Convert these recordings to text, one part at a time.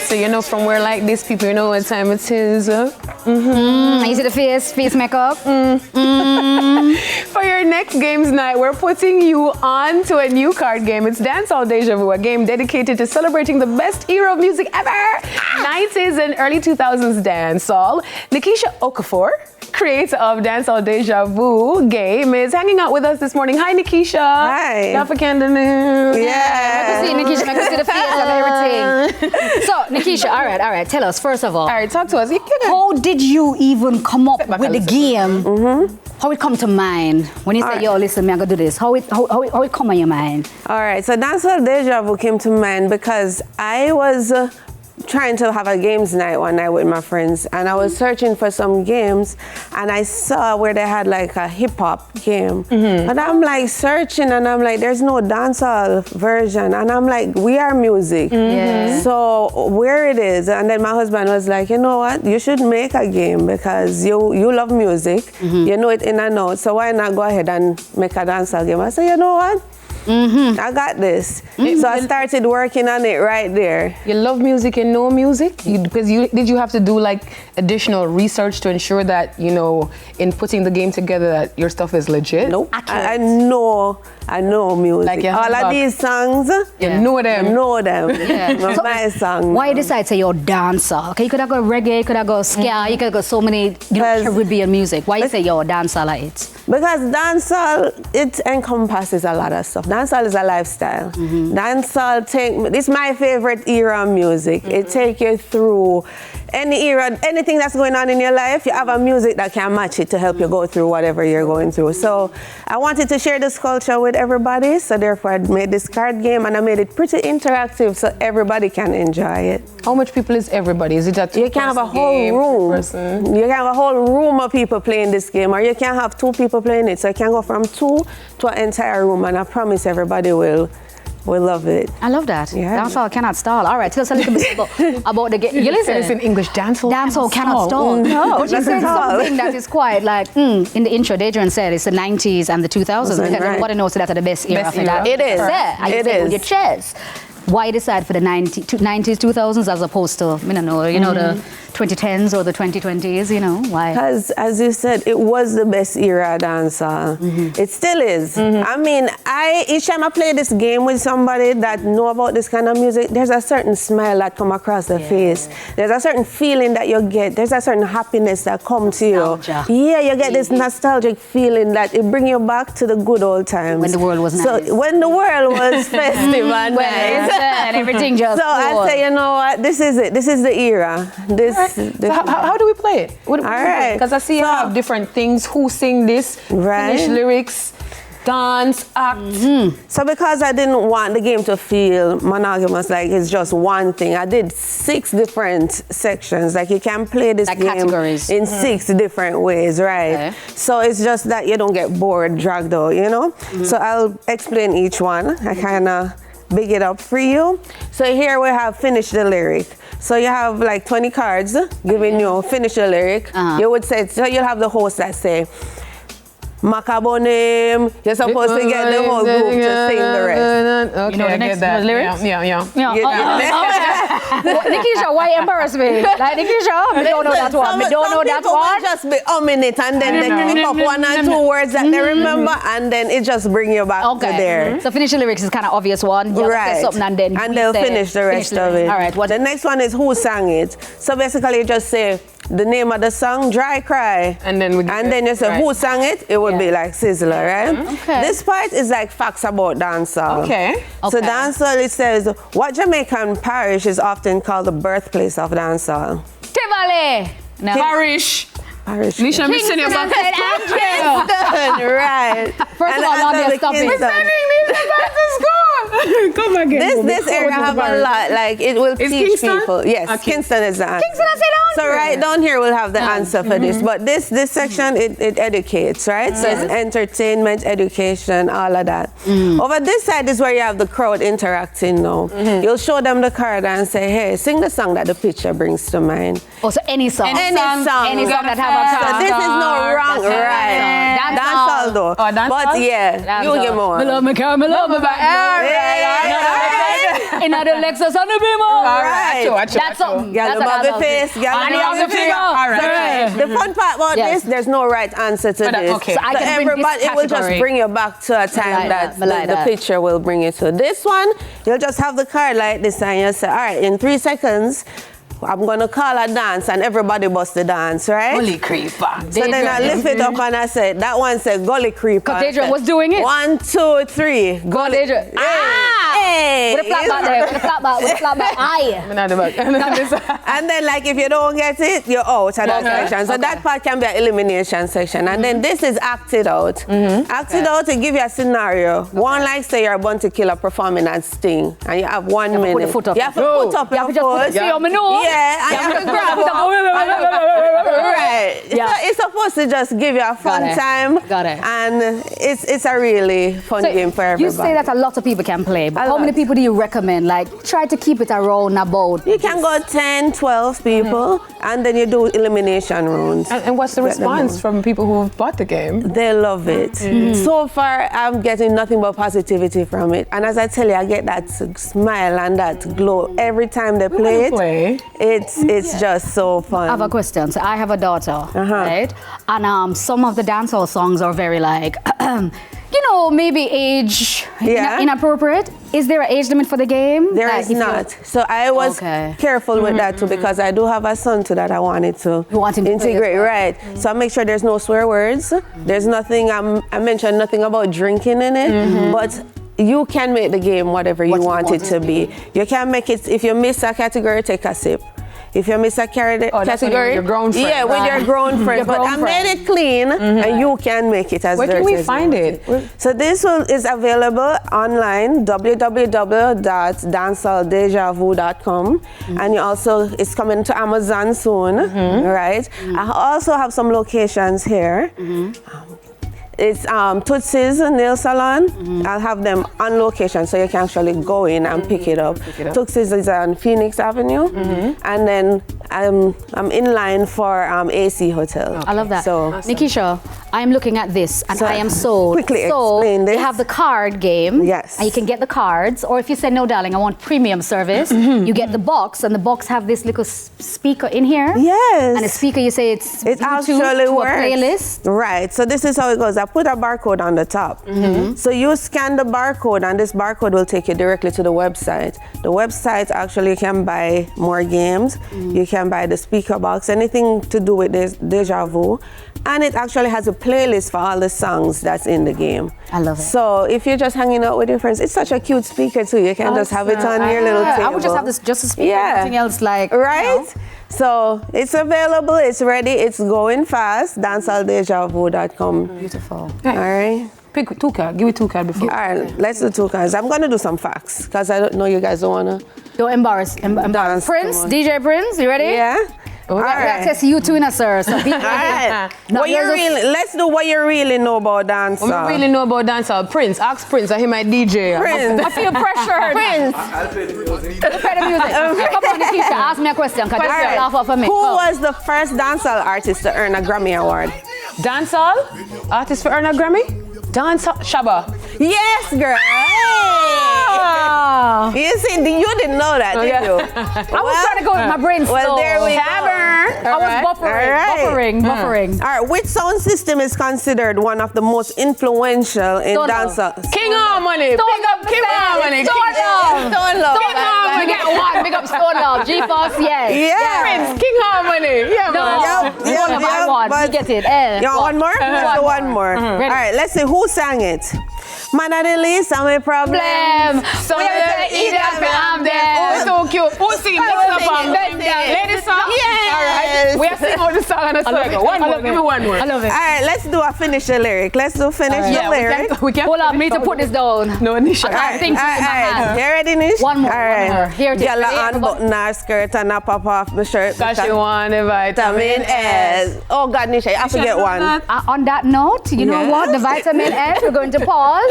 So, you know, from where like this, people, you know what time it is. You see the face makeup? For your next games night, we're putting you on to a new card game. It's Dancehall Déjà Vu, a game dedicated to celebrating the best era of music ever. 90s and early 2000s dancehall. Nikkisha Okafor, creator of Dancehall Déjà Vu game, is hanging out with us this morning. Hi, Nikkisha. Hi. African the news. I can see Nikkisha, I can see the face and everything. So, Nikkisha, all right, tell us, first of all. All right, talk to us. How did you even come up with the game? How it come to mind? When you say, yo, listen, I'm going to do this. How it come on your mind? All right, so Dancehall Déjà Vu came to mind because I was trying to have a games night one night with my friends, and I was searching for some games, and I saw where they had like a hip-hop game. And I'm like searching, and I'm like, there's no dancehall version, and I'm like, we are music. So where it is? And then my husband was like, you know what, you should make a game because you love music, you know it in and out, so why not go ahead and make a dancehall game? I said, you know what, I got this. So I started working on it right there. You love music and know music? Did you have to do like additional research to ensure that, you know, in putting the game together that your stuff is legit? Nope. I know music. Like all of these songs, you know them. I know them. So my song. Why you decide to say you're dancer? Okay, you could have go reggae, you could have go ska, you could have go so many Caribbean music. Why you say you're a dancer like it? Because dancehall, it encompasses a lot of stuff. Dancehall is a lifestyle. Dancehall it's my favorite era of music. It take you through any era, anything that's going on in your life, you have a music that can match it to help you go through whatever you're going through. So I wanted to share this culture with everybody, so therefore I made this card game, and I made it pretty interactive so everybody can enjoy it. How much people is everybody? Is it a You can have a whole room. You can have a whole room of people playing this game, or you can have 2 people playing it. So it can go from 2 to an entire room, and I promise everybody will love it. I love that. Yeah. Dancehall cannot stall. All right, tell us a little bit about the game. You listen. It's in English. Dancehall cannot stall. No, but you said something that is quite like, in the intro, Deja said it's the 90s and the 2000s. Because everybody knows that are the best era for that. It is. It is. With your chest. Why decide for the 90s, 2000s as opposed to, I don't know, you know, the 2010s or the 2020s, you know, why? Because, as you said, it was the best era of dancehall. It still is. I mean, each time I play this game with somebody that know about this kind of music, there's a certain smile that come across the face. There's a certain feeling that you get. There's a certain happiness that comes to you. Nostalgia. Yeah, you get this nostalgic feeling that it brings you back to the good old times. When the world was nice. So when the world was festive and nice. And everything just So I say, you know what, this is it. This is the era. So how do we play it? All right. Because I see you have different things. Who sing this? Right. Finish lyrics, dance, act. So because I didn't want the game to feel monogamous, like it's just one thing, I did 6 different sections. Like you can play this like game categories. in 6 different ways, right? Okay. So it's just that you don't get bored, dragged out, you know? So I'll explain each one. I kind of big it up for you. So here we have finish the lyric. So you have like 20 cards giving you finish the lyric. You would say, so you'll have the host that say, Macabonim. You're supposed to get the whole group to sing the rest. Okay, You know the next lyrics? Yeah. Nikkisha, why embarrass me? Like, Nikkisha, I don't know that one. I don't know that one. Just be humming it, and then they pick up 1 or 2 words that they remember, and then it just bring you back to there. So finish the lyrics is kind of obvious one. You Right. say something and they'll finish the rest of it. All right. The next one is who sang it. So basically you just say the name of the song, Dry Cry. And then you say who sang it, it would be like Sizzler, right? Okay. This part is like facts about dancehall. Okay. So dancehall, it says, what Jamaican parish is often called the birthplace of dancehall? Tivoli. No. Parish. Nisha, I'm sending you back to Kingston, right. First of all, Nadia, stop it. Come again. This area have a lot, like it will teach Kingston? people. Yes, Okay. Kingston is the answer. Kingston, I said So right down here we'll have the answer for this. But this section, it educates, right? So it's entertainment, education, all of that. Over this side is where you have the crowd interacting now. You'll show them the card and say, hey, sing the song that the picture brings to mind. Oh, so any song. Any song that have a So this is no wrong, right? Dancehall though. Oh, dancehall? But yeah, you give more. Me love me car, me love me back. In the Lexus and the Beamer. All right. That's something. Girl, That's above the face. Girl, above the figure. All right. The fun part about this, there's no right answer to this. Okay. So I can bring everybody, this it will just category. bring you back to a time that the picture will bring you to. This one, you'll just have the card like this and you'll say, all right, in 3 seconds, I'm going to call a dance and everybody bust the dance, right? Gully creeper. So then I lift it up and I said, that one said gully creeper. Because Deja was doing it. 1, 2, 3. Go, Deja. Hey. With a flat back there. With a flat back. With a flat back. Aye. And then like if you don't get it, you're out of that section. So that part can be an elimination section. And then this is acted out. Acted out to give you a scenario. One like say you're about to kill a performing at Sting and you have 1 minute. Put the foot up. You have to put up your foot. See on my nose. Yeah, and you have to grab it. Right. Yeah. So it's supposed to just give you a fun time. Got it. And it's a really fun game for everybody. You say that a lot of people can play, but how many people do you recommend? Like, try to keep it around about. You can go 10, 12 people, and then you do elimination rounds. And what's the response from people who have bought the game? They love it. So far, I'm getting nothing but positivity from it. And as I tell you, I get that smile and that glow every time they play it. It's just so fun. I have a question. So I have a daughter, right? And some of the dancehall songs are very like, you know, maybe age inappropriate. Is there an age limit for the game? There is not. So I was careful with that too because I do have a son too that I wanted to integrate, right? So I make sure there's no swear words. There's nothing, I mentioned nothing about drinking in it, but you can make the game whatever you want it to be. You can make it, if you miss a category, take a sip. If you miss a category, with your grown friend. Yeah, with your grown friend. But I made it clean, and you can make it as dirty. Where can we find it? So this one is available online, www.dancehalldejavu.com, and you also it's coming to Amazon soon, right? I also have some locations here. It's Tootsie's Nail Salon. I'll have them on location so you can actually go in and pick it up. Tootsie's is on Phoenix Avenue. And then I'm in line for AC Hotel. I love that. So, Nikkisha, I'm looking at this and I am sold. Quickly explain this. They have the card game. Yes. And you can get the cards. Or if you say, no, darling, I want premium service, you get the box. And the box have this little speaker in here. Yes. And the speaker, you say it's it actually works. A playlist. Right. So this is how it goes. I put a barcode on the top. So you scan the barcode and this barcode will take you directly to the website. The website actually you can buy more games. You can buy the speaker box, anything to do with this Deja Vu. And it actually has a playlist for all the songs that's in the game. I love it. So if you're just hanging out with your friends, it's such a cute speaker too. You can just have it on your little table. I would just have this just a speaker, everything else like... Right? You know. So it's available, it's ready, it's going fast. Dancehalldejavu.com. Beautiful. All right. Pick 2 cards. Give me 2 cards before. All right, let's do 2 cards. I'm going to do some facts because I don't know you guys don't want to. Don't embarrass. Dance Prince, DJ Prince, you ready? Yeah. All right. Access you too, sir. So be ready. All right. Let's do what you really know about dancehall. What you really know about dancehall? Prince. Ask Prince. I hear my DJ. Prince. I feel pressured. Prince. I'll play the music. Play the music. Come on, Nikkisha, ask me a question. Because this is laugh off of me. Who was the first dancehall artist to earn a Grammy Award? Dancehall? Artist for earn a Grammy? Dancehall? Shabba. Yes, girl. Hey. You see, you didn't know that, did you? I was trying to go with my brain slow. Well, there we go. I was buffering. All right, which sound system is considered one of the most influential in dancehall? King Harmony. Big up King Harmony. Stone Love. King Harmony. Get one. Big up Stone Love. G-Foss, yes. Yeah. Prince. King Harmony. Yeah, man. We get it. You want one more? Let's do one more. All right, let's see who sang it. Man of the least, I'm a problem. So you say eat that I'm there. Oh, so cute. Who sing? Mix up on ladies song? Yes. All right. We are singing all the song and the song. One more. Give me one more. I love it. All right, let's do a finish the lyric. Let's do finish the lyric. We can. Hold on, me to put this down. No, Nisha. I think in my hand. You ready, Nish? One more. All right. Here it is. Girl, I unbutton her skirt and I pop off my shirt. Because she want a vitamin S. Oh, God, Nisha, I forget one. On that note, you know what? The vitamin S, we're going to pause.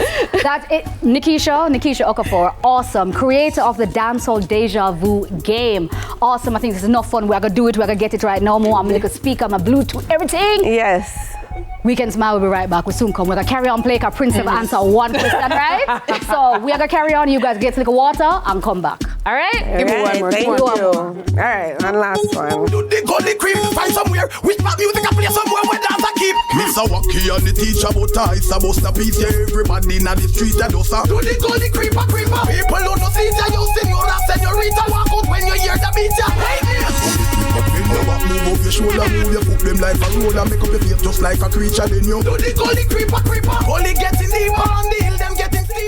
That it. Nikkisha Okafor, awesome. Creator of the Dancehall Déjà Vu game. Awesome. I think this is enough fun. We're going to do it. We're going to get it right now. More. I'm going to speak on my Bluetooth, everything. Yes. Weekend Smile will be right back. We soon come. We're going to carry on play because Prince never answer one question, right? So we are going to carry on. You guys get to take a water and come back. All right? Give me one more. Thank you. All right, one last one. Do the gully creep, find somewhere. Which pop music I play somewhere where dance I keep. Miss a Wacky and the teacher, but it's a bust a piece. Yeah, everybody in the street, I do so. Do the gully creeper, creeper. People who no see ya, you senora, senorita, walk out when you hear the beat, ya. Hey, move up your shoulder, move your foot them like a roller, make up your face just like a creature, then you. Do the gully creeper, creeper. Gully getting deeper on the